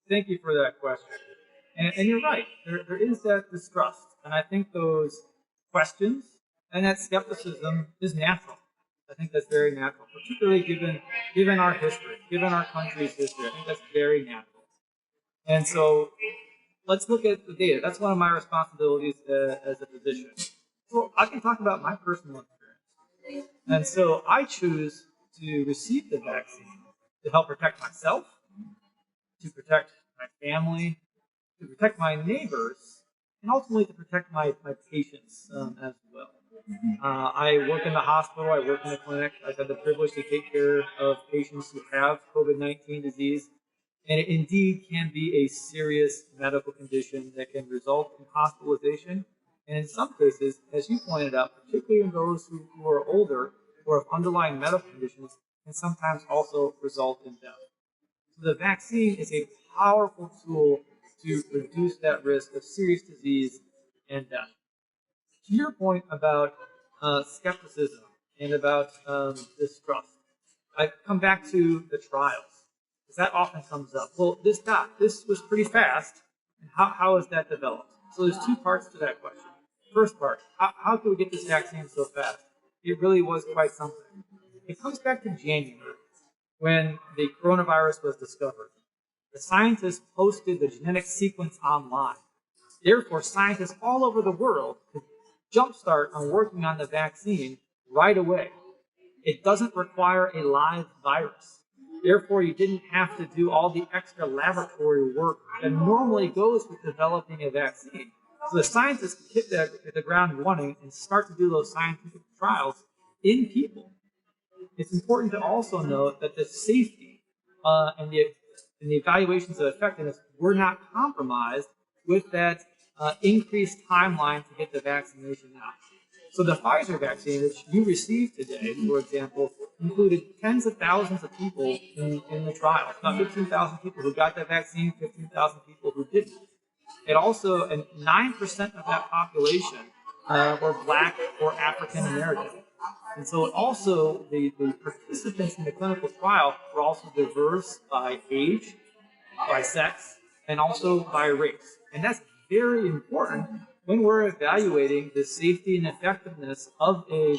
Thank you for that question. And you're right. There is that distrust, and I think those questions and that skepticism is natural. I think that's very natural, particularly given our history, given our country's history. I think that's very natural. And so let's look at the data. That's one of my responsibilities as a physician. So I can talk about my personal experience. And so I choose to receive the vaccine to help protect myself, to protect my family, to protect my neighbors, and ultimately to protect my patients as well. I work in the hospital, I work in the clinic. I've had the privilege to take care of patients who have COVID-19 disease. And it indeed can be a serious medical condition that can result in hospitalization. And in some cases, as you pointed out, particularly in those who are older or have underlying medical conditions, can sometimes also result in death. So the vaccine is a powerful tool to reduce that risk of serious disease and death. To your point about skepticism and about distrust, I come back to the trials, because that often comes up. Well, this was pretty fast, and how has that developed? So there's two parts to that question. First part, how could we get this vaccine so fast? It really was quite something. It comes back to January, when the coronavirus was discovered. The scientists posted the genetic sequence online. Therefore, scientists all over the world could jumpstart on working on the vaccine right away. It doesn't require a live virus. Therefore, you didn't have to do all the extra laboratory work that normally goes with developing a vaccine. So the scientists could hit the ground running and start to do those scientific trials in people. It's important to also note that the safety and the evaluations of effectiveness were not compromised with that increased timeline to get the vaccination out. So the Pfizer vaccine, which you received today, for example, included tens of thousands of people in the trial. About 15,000 people who got that vaccine, 15,000 people who didn't. It also, and 9% of that population were Black or African American. And so also the participants in the clinical trial were also diverse by age, by sex, and also by race. And that's very important when we're evaluating the safety and effectiveness of a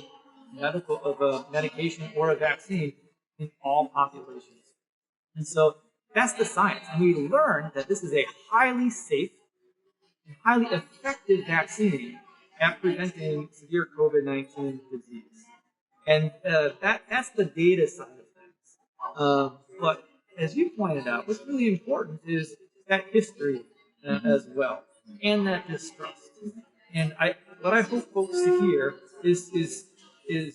medication or a vaccine in all populations. And so that's the science. And we learned that this is a highly safe and highly effective vaccine at preventing severe COVID-19 disease. And that's the data side of things. But as you pointed out, what's really important is that history as well, and that distrust. And what I hope folks to hear is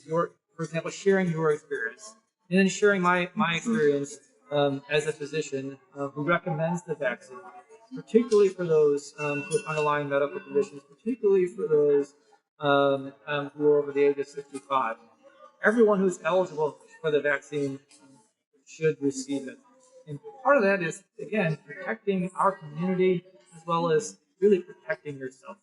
your, for example, sharing your experience, and then sharing my experience as a physician who recommends the vaccine, particularly for those who have underlying medical conditions, particularly for those who are over the age of 65. Everyone who's eligible for the vaccine should receive it. And part of that is, again, protecting our community as well as really protecting yourself.